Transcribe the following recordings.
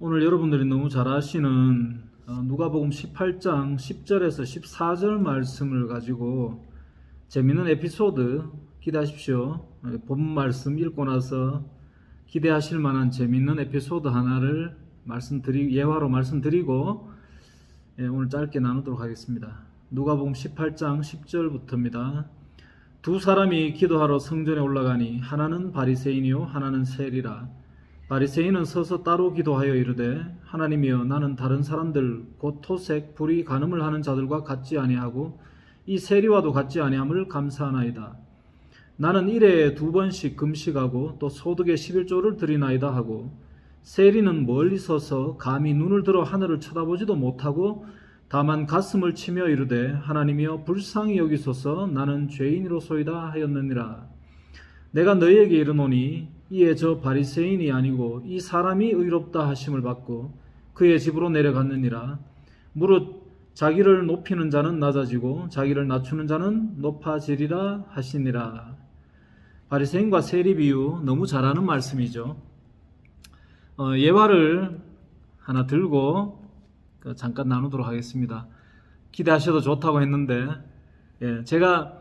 오늘 여러분들이 너무 잘 아시는 누가복음 18장 10절에서 14절 말씀을 가지고 재밌는 에피소드 기대하십시오. 본 말씀 읽고 나서 기대하실 만한 재밌는 에피소드 하나를 예화로 말씀드리고 오늘 짧게 나누도록 하겠습니다. 누가복음 18장 10절부터입니다. 두 사람이 기도하러 성전에 올라가니 하나는 바리새인이요 하나는 세리라. 바리새인은 서서 따로 기도하여 이르되 하나님이여 나는 다른 사람들 곧 토색 불의 간음을 하는 자들과 같지 아니하고 이 세리와도 같지 아니함을 감사하나이다. 나는 일해에 2번씩 금식하고 또 소득의 11조를 드리나이다 하고 세리는 멀리 서서 감히 눈을 들어 하늘을 쳐다보지도 못하고 다만 가슴을 치며 이르되 하나님이여 불쌍히 여기소서 나는 죄인이로소이다 하였느니라. 내가 너희에게 이르노니 이에 저 바리새인이 아니고 이 사람이 의롭다 하심을 받고 그의 집으로 내려갔느니라. 무릇 자기를 높이는 자는 낮아지고 자기를 낮추는 자는 높아지리라 하시니라. 바리새인과 세리 비유 너무 잘 아는 말씀이죠. 예화를 하나 들고 잠깐 나누도록 하겠습니다. 기대하셔도 좋다고 했는데 제가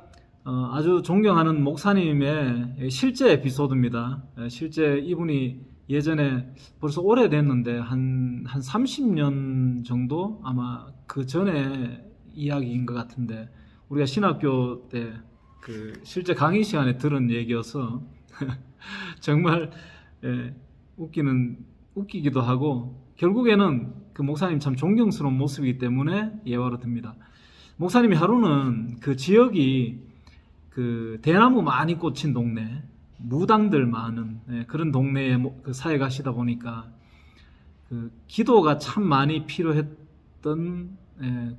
아주 존경하는 목사님의 실제 에피소드입니다. 실제 이분이 예전에 벌써 오래됐는데 한 30년 정도 아마 그 전에 이야기인 것 같은데 우리가 신학교 때 그 실제 강의 시간에 들은 얘기여서 정말 웃기기도 하고 결국에는 그 목사님 참 존경스러운 모습이기 때문에 예화로 듭니다. 목사님이 하루는 그 지역이 그 대나무 많이 꽂힌 동네, 무당들 많은 그런 동네에 사회 가시다 보니까 그 기도가 참 많이 필요했던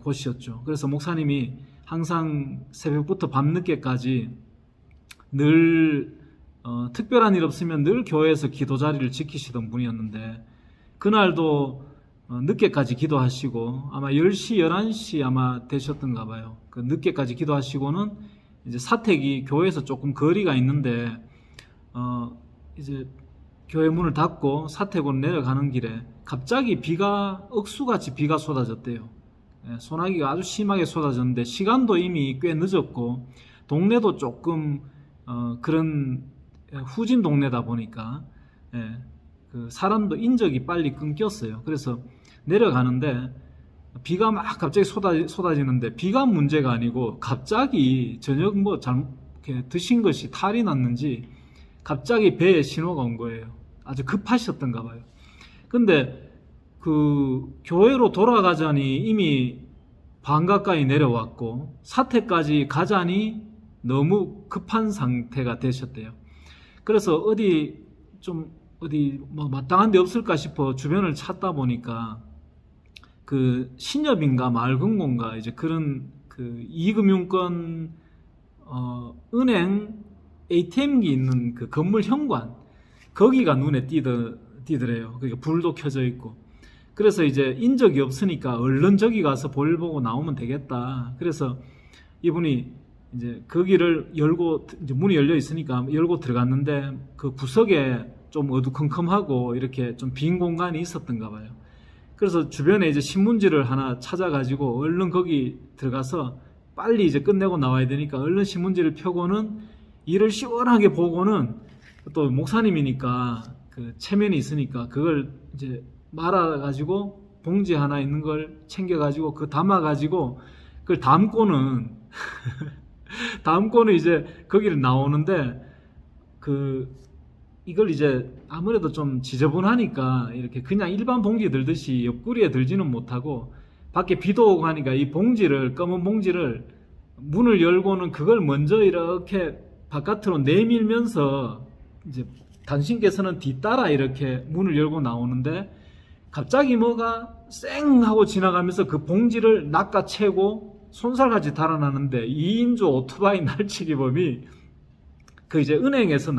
곳이었죠. 그래서 목사님이 항상 새벽부터 밤늦게까지 늘 특별한 일 없으면 늘 교회에서 기도 자리를 지키시던 분이었는데 그날도 늦게까지 기도하시고 아마 10시, 11시 아마 되셨던가 봐요. 그 늦게까지 기도하시고는 이제 사택이 교회에서 조금 거리가 있는데 이제 교회 문을 닫고 사택으로 내려가는 길에 갑자기 억수같이 비가 쏟아졌대요. 소나기가 아주 심하게 쏟아졌는데 시간도 이미 꽤 늦었고 동네도 조금 그런 후진 동네다 보니까 그 사람도 인적이 빨리 끊겼어요. 그래서 내려가는데 비가 막 갑자기 쏟아지는데 비가 문제가 아니고 갑자기 저녁 드신 것이 탈이 났는지 갑자기 배에 신호가 온 거예요. 아주 급하셨던가 봐요. 근데 그 교회로 돌아가자니 이미 반 가까이 내려왔고 사택까지 가자니 너무 급한 상태가 되셨대요. 그래서 어디 마땅한 데 없을까 싶어 주변을 찾다 보니까 그 신협인가 마을금고인가 이제 그런 그 이금융권 은행 ATM기 있는 그 건물 현관 거기가 눈에 띄더래요. 그러니까 불도 켜져 있고. 그래서 이제 인적이 없으니까 얼른 저기 가서 볼 보고 나오면 되겠다. 그래서 이분이 이제 거기를 열고 이제 문이 열려 있으니까 열고 들어갔는데 그 구석에 좀 어두컴컴하고 이렇게 좀 빈 공간이 있었던가 봐요. 그래서 주변에 이제 신문지를 하나 찾아가지고 얼른 거기 들어가서 빨리 이제 끝내고 나와야 되니까 얼른 신문지를 펴고는 일을 시원하게 보고는 또 목사님이니까 그 체면이 있으니까 그걸 이제 말아가지고 봉지 하나 있는 걸 챙겨가지고 그 담아가지고 그걸 담고는 이제 거기를 나오는데 이걸 이제 아무래도 좀 지저분하니까 이렇게 그냥 일반 봉지 들듯이 옆구리에 들지는 못하고 밖에 비도 오고 하니까 이 검은 봉지를 문을 열고는 그걸 먼저 이렇게 바깥으로 내밀면서 이제 당신께서는 뒤따라 이렇게 문을 열고 나오는데 갑자기 뭐가 쌩 하고 지나가면서 그 봉지를 낚아채고 손살같이 달아나는데 2인조 오토바이 날치기범이 그 이제 은행에서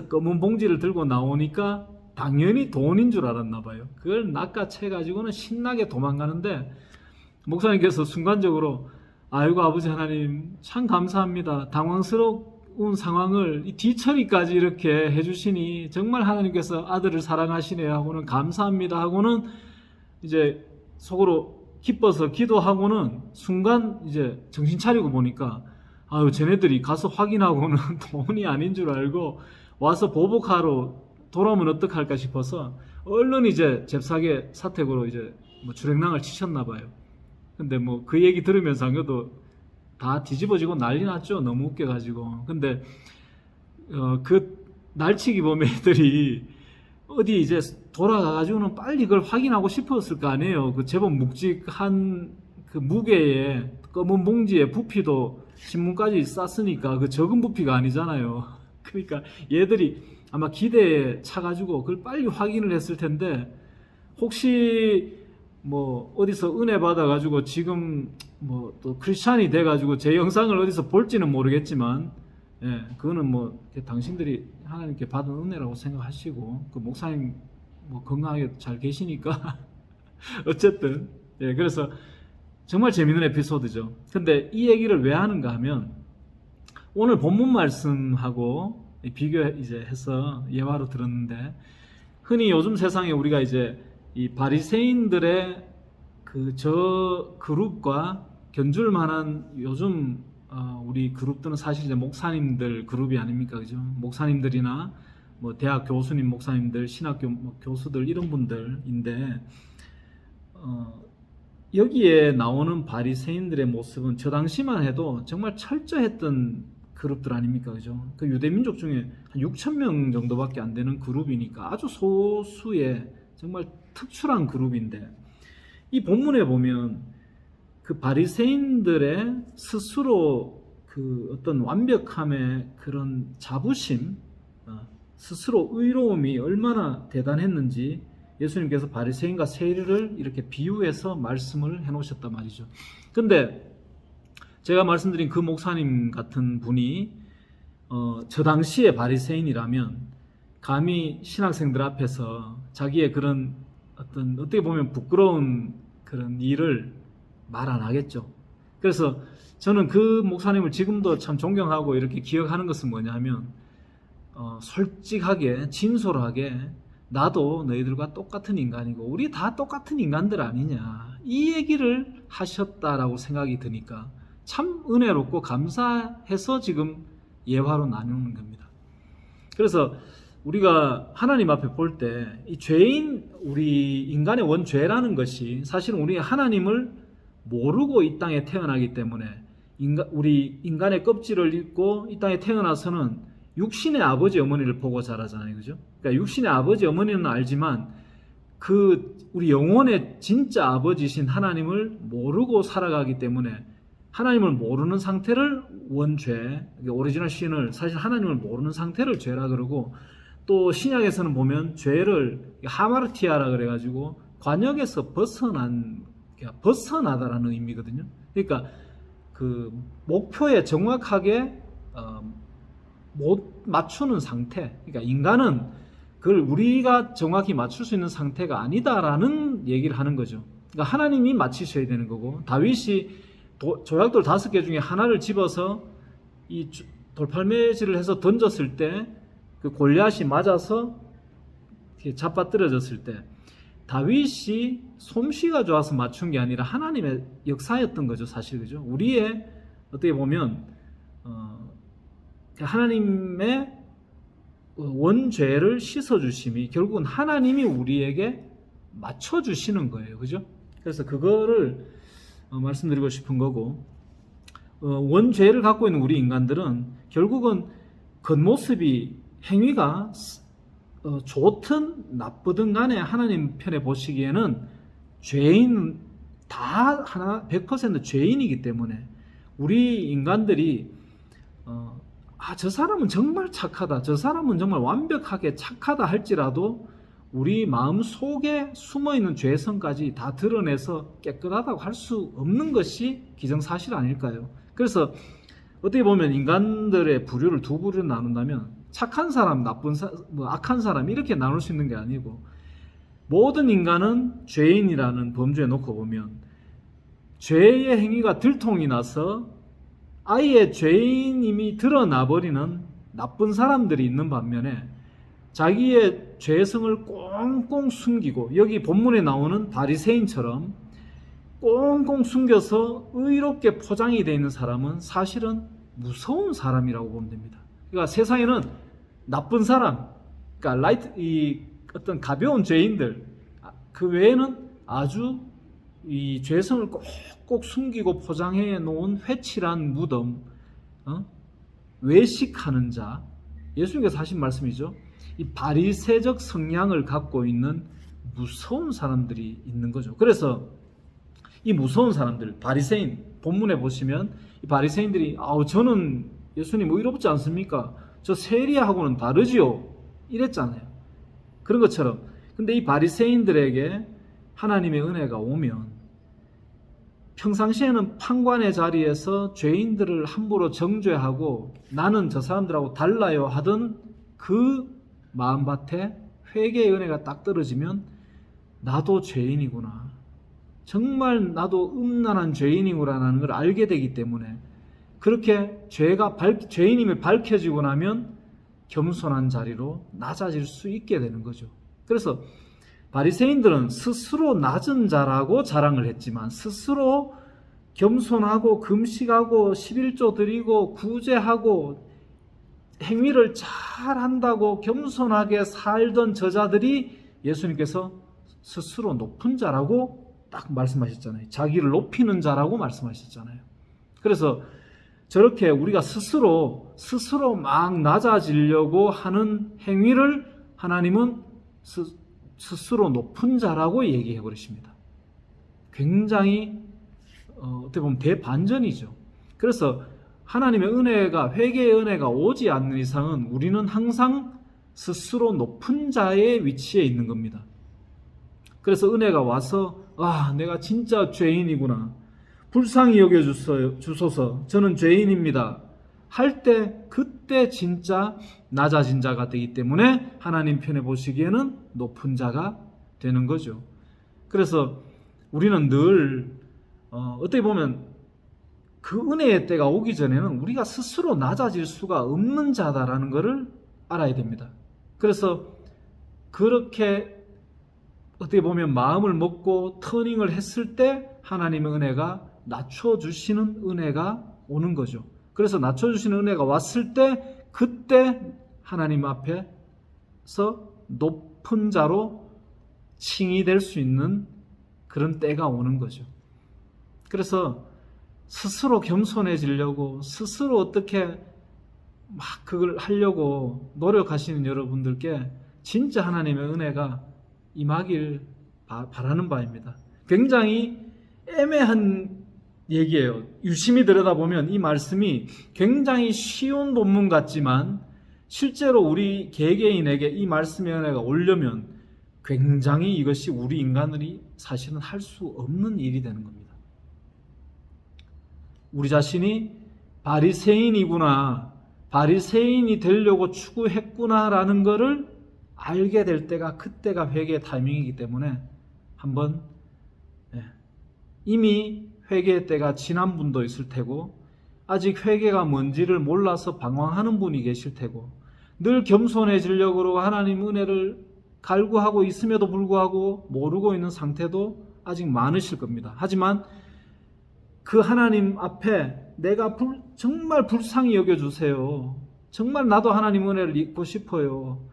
검은 봉지를 들고 나오니까 당연히 돈인 줄 알았나 봐요. 그걸 낚아채 가지고는 신나게 도망가는데 목사님께서 순간적으로 아이고 아버지 하나님 참 감사합니다. 상황을 이 뒤처리까지 이렇게 해주시니 정말 하나님께서 아들을 사랑하시네 하고는 감사합니다 하고는 이제 속으로 기뻐서 기도하고는 순간 이제 정신 차리고 보니까 아유 쟤네들이 가서 확인하고는 돈이 아닌 줄 알고 와서 보복하러 돌아오면 어떡할까 싶어서 얼른 이제 잽싸게 사택으로 이제 뭐 출행랑을 치셨나 봐요. 근데 뭐 그 얘기 들으면서 안 그래도 다 뒤집어지고 난리 났죠. 너무 웃겨가지고. 근데 그 날치기 범죄들이 어디 이제 돌아가가지고는 빨리 그걸 확인하고 싶었을 거 아니에요. 그 제법 묵직한 그 무게에 검은 봉지에 부피도 신문까지 쌌으니까 그 적은 부피가 아니잖아요. 그러니까 얘들이 아마 기대에 차가지고 그걸 빨리 확인을 했을 텐데 혹시 뭐 어디서 은혜 받아가지고 지금 뭐 또 크리스찬이 돼가지고 제 영상을 어디서 볼지는 모르겠지만 예, 그거는 뭐 당신들이 하나님께 받은 은혜라고 생각하시고 그 목사님 뭐 건강하게 잘 계시니까 어쨌든 예, 그래서 정말 재밌는 에피소드죠. 근데 이 얘기를 왜 하는가 하면 오늘 본문 말씀하고 비교 이제 해서 예화로 들었는데 흔히 요즘 세상에 우리가 이제 이 바리새인들의 그 저 그룹과 견줄 만한 요즘 우리 그룹들은 사실 이제 목사님들 그룹이 아닙니까, 그죠? 목사님들이나 뭐 대학 교수님, 목사님들, 신학교 교수들 이런 분들인데 여기에 나오는 바리새인들의 모습은 저 당시만 해도 정말 철저했던 그룹들 아닙니까, 그죠? 그 유대 민족 중에 한 6천 명 정도밖에 안 되는 그룹이니까 아주 소수의 정말 특출한 그룹인데 이 본문에 보면 그 바리새인들의 스스로 그 어떤 완벽함의 그런 자부심, 스스로 의로움이 얼마나 대단했는지 예수님께서 바리새인과 세리를 이렇게 비유해서 말씀을 해놓으셨단 말이죠. 근데 제가 말씀드린 그 목사님 같은 분이 저 당시의 바리새인이라면 감히 신학생들 앞에서 자기의 그런 어떤 어떻게 보면 부끄러운 그런 일을 말 안 하겠죠. 그래서 저는 그 목사님을 지금도 참 존경하고 이렇게 기억하는 것은 뭐냐 하면 솔직하게 진솔하게 나도 너희들과 똑같은 인간이고 우리 다 똑같은 인간들 아니냐 이 얘기를 하셨다라고 생각이 드니까 참 은혜롭고 감사해서 지금 예화로 나누는 겁니다. 그래서 우리가 하나님 앞에 볼 때 이 죄인 우리 인간의 원죄라는 것이 사실은 우리 하나님을 모르고 이 땅에 태어나기 때문에 우리 인간의 껍질을 입고 이 땅에 태어나서는 육신의 아버지 어머니를 보고 자라잖아요, 그죠? 그러니까 육신의 아버지 어머니는 알지만 그 우리 영혼의 진짜 아버지신 하나님을 모르고 살아가기 때문에 하나님을 모르는 상태를 원죄, 오리지널 신을 사실 하나님을 모르는 상태를 죄라 그러고 또 신약에서는 보면 죄를 하마르티아라 그래가지고 관역에서 벗어나다라는 의미거든요. 그러니까 그 목표에 정확하게 못 맞추는 상태. 그러니까 인간은 그걸 우리가 정확히 맞출 수 있는 상태가 아니다라는 얘기를 하는 거죠. 그러니까 하나님이 맞추셔야 되는 거고 다윗이 조약돌 5개 중에 하나를 집어서 이 돌팔매질을 해서 던졌을 때 그 골리앗이 맞아서 잡아떨어졌을 때 다윗이 솜씨가 좋아서 맞춘 게 아니라 하나님의 역사였던 거죠, 사실. 그죠? 우리의 어떻게 보면 하나님의 원죄를 씻어주심이 결국은 하나님이 우리에게 맞춰주시는 거예요, 그죠? 그래서 그거를 말씀드리고 싶은 거고 원죄를 갖고 있는 우리 인간들은 결국은 겉모습이 행위가 좋든 나쁘든 간에 하나님 편에 보시기에는 죄인 다 하나 100% 죄인이기 때문에 우리 인간들이 저 사람은 정말 착하다, 저 사람은 정말 완벽하게 착하다 할지라도 우리 마음 속에 숨어있는 죄성까지 다 드러내서 깨끗하다고 할 수 없는 것이 기정사실 아닐까요? 그래서 어떻게 보면 인간들의 부류를 두 부류로 나눈다면 착한 사람, 악한 사람 이렇게 나눌 수 있는 게 아니고 모든 인간은 죄인이라는 범주에 놓고 보면 죄의 행위가 들통이 나서 아예 죄인임이 드러나버리는 나쁜 사람들이 있는 반면에 자기의 죄성을 꽁꽁 숨기고, 여기 본문에 나오는 바리새인처럼 꽁꽁 숨겨서 의롭게 포장이 되어 있는 사람은 사실은 무서운 사람이라고 보면 됩니다. 그러니까 세상에는 나쁜 사람, 그러니까 이 어떤 가벼운 죄인들, 그 외에는 아주 이 죄성을 꼭꼭 숨기고 포장해 놓은 회칠한 무덤, 외식하는 자, 예수님께서 하신 말씀이죠. 이 바리새적 성향을 갖고 있는 무서운 사람들이 있는 거죠. 그래서 이 무서운 사람들, 바리새인, 본문에 보시면 이 바리새인들이 저는 예수님 의롭지 않습니까? 저 세리하고는 다르지요, 이랬잖아요. 그런 것처럼, 근데 이 바리새인들에게 하나님의 은혜가 오면 평상시에는 판관의 자리에서 죄인들을 함부로 정죄하고 나는 저 사람들하고 달라요 하던 그 마음밭에 회개의 은혜가 딱 떨어지면 나도 죄인이구나, 정말 나도 음란한 죄인이구나라는 걸 알게 되기 때문에, 그렇게 죄인임을 밝혀지고 나면 겸손한 자리로 낮아질 수 있게 되는 거죠. 그래서 바리새인들은 스스로 낮은 자라고 자랑을 했지만 스스로 겸손하고 금식하고 11조 드리고 구제하고 행위를 잘한다고 겸손하게 살던 저자들이 예수님께서 스스로 높은 자라고 딱 말씀하셨잖아요. 자기를 높이는 자라고 말씀하셨잖아요. 그래서 저렇게 우리가 스스로 막 낮아지려고 하는 행위를 하나님은 스스로 높은 자라고 얘기해 버리십니다. 굉장히 어떻게 보면 대반전이죠. 그래서 하나님의 은혜가, 회개의 은혜가 오지 않는 이상은 우리는 항상 스스로 높은 자의 위치에 있는 겁니다. 그래서 은혜가 와서 내가 진짜 죄인이구나, 불쌍히 여겨주소서, 저는 죄인입니다 할 때, 그때 진짜 낮아진 자가 되기 때문에 하나님 편에 보시기에는 높은 자가 되는 거죠. 그래서 우리는 늘 어떻게 보면 그 은혜의 때가 오기 전에는 우리가 스스로 낮아질 수가 없는 자다라는 것을 알아야 됩니다. 그래서 그렇게 어떻게 보면 마음을 먹고 터닝을 했을 때 하나님의 은혜가 낮춰주시는 은혜가 오는 거죠. 그래서 낮춰주시는 은혜가 왔을 때, 그때 하나님 앞에서 높은 자로 칭의될 수 있는 그런 때가 오는 거죠. 그래서 스스로 겸손해지려고, 스스로 어떻게 막 그걸 하려고 노력하시는 여러분들께 진짜 하나님의 은혜가 임하길 바라는 바입니다. 굉장히 애매한 얘기예요. 유심히 들여다보면 이 말씀이 굉장히 쉬운 본문 같지만 실제로 우리 개개인에게 이 말씀의 은혜가 오려면 굉장히 이것이 우리 인간들이 사실은 할 수 없는 일이 되는 겁니다. 우리 자신이 바리새인이구나, 바리새인이 되려고 추구했구나라는 것을 알게 될 때가, 그때가 회개의 타이밍이기 때문에 한번, 이미 회개의 때가 지난 분도 있을 테고 아직 회개가 뭔지를 몰라서 방황하는 분이 계실 테고 늘 겸손해지려고 하나님 은혜를 갈구하고 있음에도 불구하고 모르고 있는 상태도 아직 많으실 겁니다. 하지만 그 하나님 앞에 내가 정말 불쌍히 여겨주세요, 정말 나도 하나님 은혜를 입고 싶어요,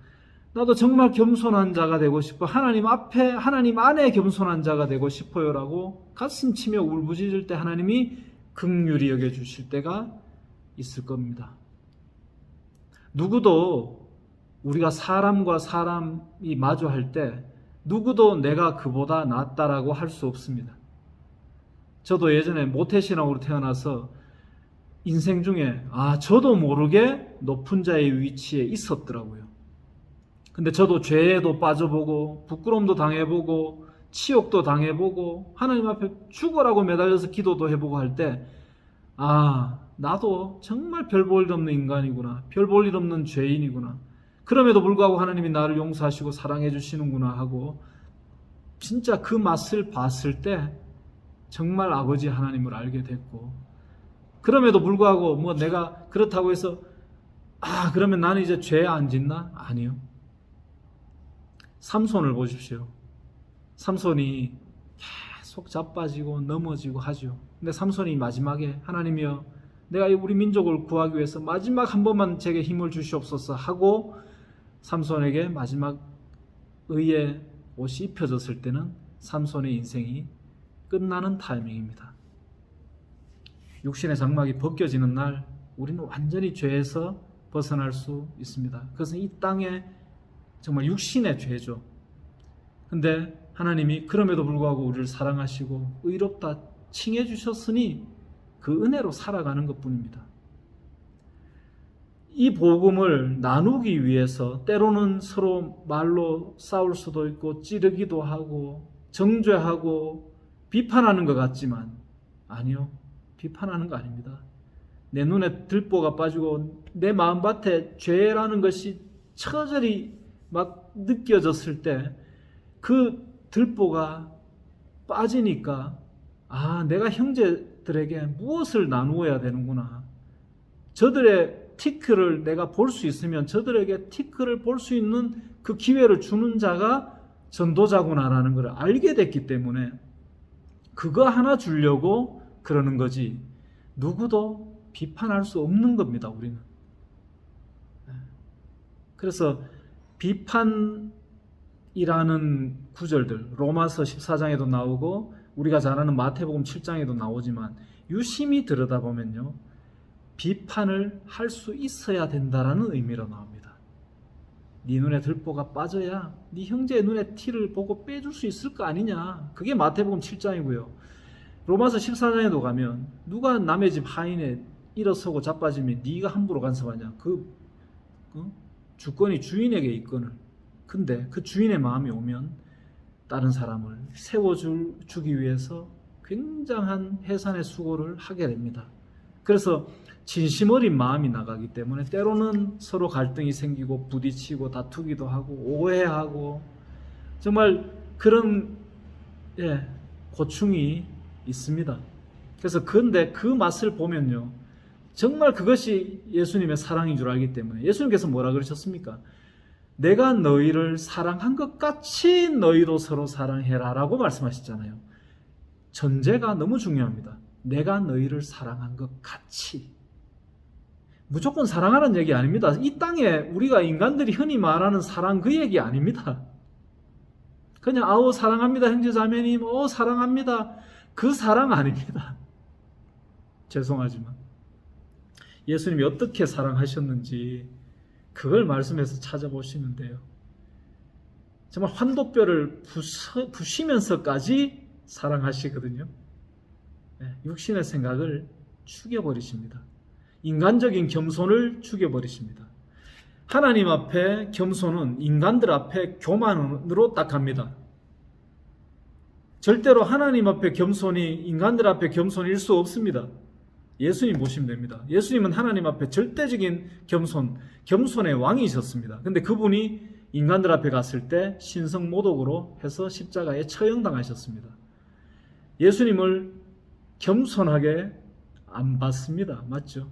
나도 정말 겸손한 자가 되고 싶어, 하나님 앞에, 하나님 안에 겸손한 자가 되고 싶어요 라고 가슴 치며 울부짖을 때 하나님이 긍휼히 여겨주실 때가 있을 겁니다. 누구도 우리가 사람과 사람이 마주할 때 누구도 내가 그보다 낫다라고 할 수 없습니다. 저도 예전에 모태신앙으로 태어나서 인생 중에 저도 모르게 높은 자의 위치에 있었더라고요. 근데 저도 죄에도 빠져보고 부끄러움도 당해보고 치욕도 당해보고 하나님 앞에 죽어라고 매달려서 기도도 해보고 할 때 나도 정말 별 볼 일 없는 인간이구나, 별 볼 일 없는 죄인이구나, 그럼에도 불구하고 하나님이 나를 용서하시고 사랑해 주시는구나 하고 진짜 그 맛을 봤을 때 정말 아버지 하나님을 알게 됐고, 그럼에도 불구하고 뭐 내가 그렇다고 해서 그러면 나는 이제 죄 안 짓나? 아니요. 삼손을 보십시오. 삼손이 계속 자빠지고 넘어지고 하죠. 근데 삼손이 마지막에 하나님이여 내가 우리 민족을 구하기 위해서 마지막 한 번만 제게 힘을 주시옵소서 하고 삼손에게 마지막 의의 옷이 입혀졌을 때는 삼손의 인생이 끝나는 타이밍입니다. 육신의 장막이 벗겨지는 날 우리는 완전히 죄에서 벗어날 수 있습니다. 그것은 이 땅의 정말 육신의 죄죠. 근데 하나님이 그럼에도 불구하고 우리를 사랑하시고 의롭다 칭해 주셨으니 그 은혜로 살아가는 것뿐입니다. 이 복음을 나누기 위해서 때로는 서로 말로 싸울 수도 있고 찌르기도 하고 정죄하고 비판하는 것 같지만 아니요. 비판하는 거 아닙니다. 내 눈에 들보가 빠지고 내 마음밭에 죄라는 것이 처절히 막 느껴졌을 때 그 들보가 빠지니까 내가 형제들에게 무엇을 나누어야 되는구나. 저들의 티크를 내가 볼 수 있으면 저들에게 티크를 볼 수 있는 그 기회를 주는 자가 전도자구나라는 걸 알게 됐기 때문에 그거 하나 주려고 그러는 거지 누구도 비판할 수 없는 겁니다. 우리는. 그래서 비판이라는 구절들 로마서 14장에도 나오고 우리가 잘 아는 마태복음 7장에도 나오지만 유심히 들여다보면요. 비판을 할 수 있어야 된다라는 의미로 나옵니다. 네 눈에 들보가 빠져야 네 형제의 눈에 티를 보고 빼줄 수 있을 거 아니냐. 그게 마태복음 7장이고요. 로마서 14장에도 가면 누가 남의 집 하인에 일어서고 자빠지면 네가 함부로 간섭하냐. 주권이 주인에게 있거늘. 근데 그 주인의 마음이 오면 다른 사람을 세워주기 위해서 굉장한 해산의 수고를 하게 됩니다. 그래서 진심 어린 마음이 나가기 때문에 때로는 서로 갈등이 생기고 부딪히고 다투기도 하고 오해하고 정말 그런 고충이 있습니다. 그래서 근데 그 맛을 보면요. 정말 그것이 예수님의 사랑인 줄 알기 때문에 예수님께서 뭐라 그러셨습니까? 내가 너희를 사랑한 것 같이 너희도 서로 사랑해라 라고 말씀하셨잖아요. 전제가 너무 중요합니다. 내가 너희를 사랑한 것 같이. 무조건 사랑하는 얘기 아닙니다. 이 땅에 우리가 인간들이 흔히 말하는 사랑 그 얘기 아닙니다. 그냥 사랑합니다 형제 자매님 사랑합니다. 그 사랑 아닙니다. 죄송하지만 예수님이 어떻게 사랑하셨는지 그걸 말씀에서 찾아보시면 돼요. 정말 환도뼈를 부시면서까지 사랑하시거든요. 육신의 생각을 죽여버리십니다. 인간적인 겸손을 죽여버리십니다. 하나님 앞에 겸손은 인간들 앞에 교만으로 딱 갑니다. 절대로 하나님 앞에 겸손이 인간들 앞에 겸손일 수 없습니다. 예수님 보시면 됩니다. 예수님은 하나님 앞에 절대적인 겸손의 왕이셨습니다. 근데 그분이 인간들 앞에 갔을 때 신성모독으로 해서 십자가에 처형당하셨습니다. 예수님을 겸손하게 안 봤습니다. 맞죠?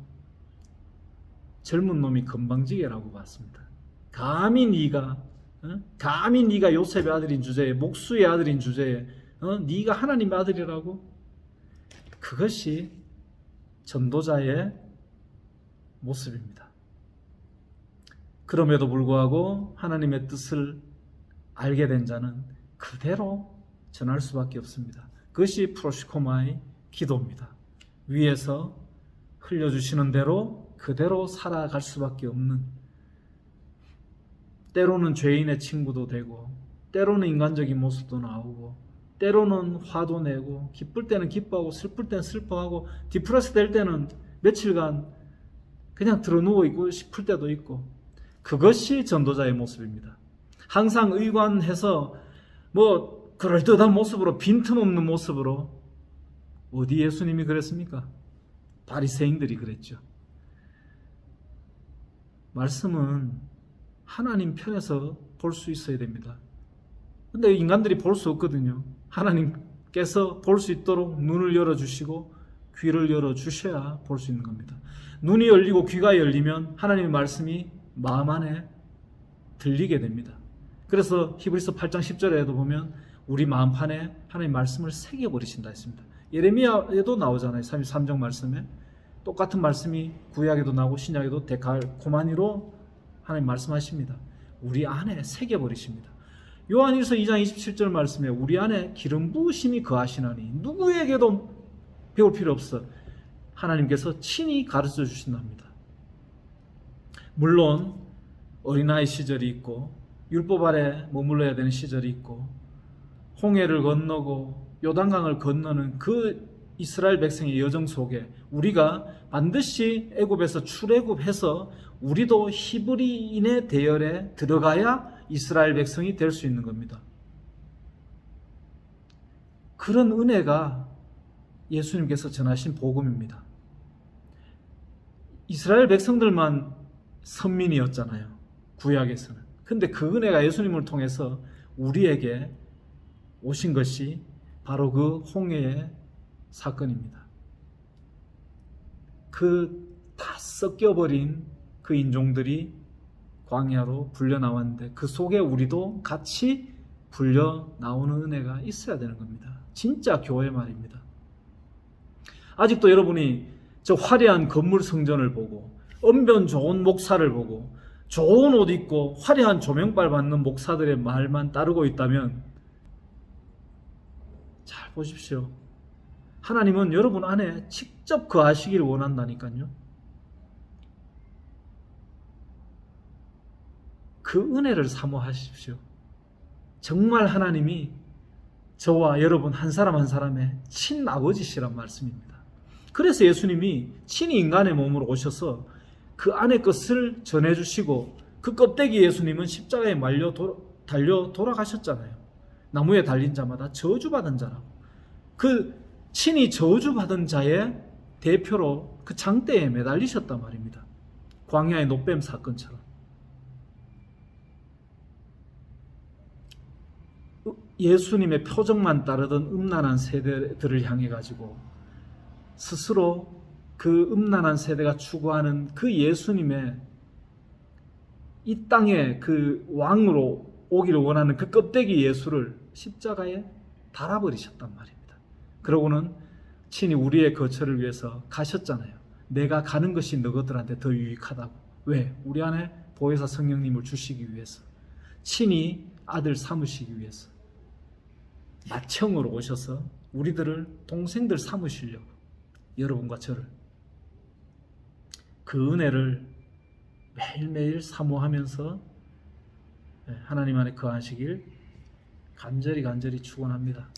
젊은 놈이 건방지게라고 봤습니다. 감히 네가 요셉의 아들인 주제에 목수의 아들인 주제에 네가 하나님의 아들이라고? 그것이 전도자의 모습입니다. 그럼에도 불구하고 하나님의 뜻을 알게 된 자는 그대로 전할 수밖에 없습니다. 그것이 프로시코마의 기도입니다. 위에서 흘려주시는 대로 그대로 살아갈 수밖에 없는, 때로는 죄인의 친구도 되고 때로는 인간적인 모습도 나오고 때로는 화도 내고 기쁠 때는 기뻐하고 슬플 때는 슬퍼하고 디프레스 될 때는 며칠간 그냥 드러누워 있고 싶을 때도 있고, 그것이 전도자의 모습입니다. 항상 의관해서 그럴듯한 모습으로 빈틈없는 모습으로, 어디 예수님이 그랬습니까? 바리새인들이 그랬죠. 말씀은 하나님 편에서 볼 수 있어야 됩니다. 근데 인간들이 볼 수 없거든요. 하나님께서 볼 수 있도록 눈을 열어주시고 귀를 열어주셔야 볼 수 있는 겁니다. 눈이 열리고 귀가 열리면 하나님의 말씀이 마음 안에 들리게 됩니다. 그래서 히브리서 8장 10절에도 보면 우리 마음판에 하나님의 말씀을 새겨버리신다 했습니다. 예레미야에도 나오잖아요. 33장 말씀에 똑같은 말씀이 구약에도 나오고 신약에도 데칼코마니로 하나님 말씀하십니다. 우리 안에 새겨버리십니다. 요한일서 2장 27절 말씀에 우리 안에 기름 부으심이 거하시나니 누구에게도 배울 필요 없어 하나님께서 친히 가르쳐 주신답니다. 물론 어린아이 시절이 있고 율법 아래 머물러야 되는 시절이 있고 홍해를 건너고 요단강을 건너는 그 이스라엘 백성의 여정 속에 우리가 반드시 애굽에서 출애굽해서 우리도 히브리인의 대열에 들어가야 이스라엘 백성이 될 수 있는 겁니다. 그런 은혜가 예수님께서 전하신 복음입니다. 이스라엘 백성들만 선민이었잖아요. 구약에서는. 근데 그 은혜가 예수님을 통해서 우리에게 오신 것이 바로 그 홍해의 사건입니다. 그 다 섞여버린 그 인종들이 광야로 불려 나왔는데 그 속에 우리도 같이 불려 나오는 은혜가 있어야 되는 겁니다. 진짜 교회 말입니다. 아직도 여러분이 저 화려한 건물 성전을 보고 언변 좋은 목사를 보고 좋은 옷 입고 화려한 조명빨 받는 목사들의 말만 따르고 있다면 잘 보십시오. 하나님은 여러분 안에 직접 거하시기를 원한다니까요. 그 은혜를 사모하십시오. 정말 하나님이 저와 여러분 한 사람 한 사람의 친아버지시란 말씀입니다. 그래서 예수님이 친히 인간의 몸으로 오셔서 그 안의 것을 전해주시고 그 껍데기 예수님은 십자가에 달려 돌아가셨잖아요. 나무에 달린 자마다 저주받은 자라고. 그 친히 저주받은 자의 대표로 그 장대에 매달리셨단 말입니다. 광야의 노뱀 사건처럼. 예수님의 표적만 따르던 음란한 세대들을 향해 가지고 스스로 그 음란한 세대가 추구하는 그 예수님의 이 땅에 그 왕으로 오기를 원하는 그 껍데기 예수를 십자가에 달아버리셨단 말입니다. 그러고는 친히 우리의 거처를 위해서 가셨잖아요. 내가 가는 것이 너희들한테 더 유익하다고. 왜? 우리 안에 보혜사 성령님을 주시기 위해서. 친히 아들 삼으시기 위해서. 맏형으로 오셔서 우리들을 동생들 삼으시려고. 여러분과 저를. 그 은혜를 매일매일 사모하면서 하나님 안에 거하시길 간절히 축원합니다.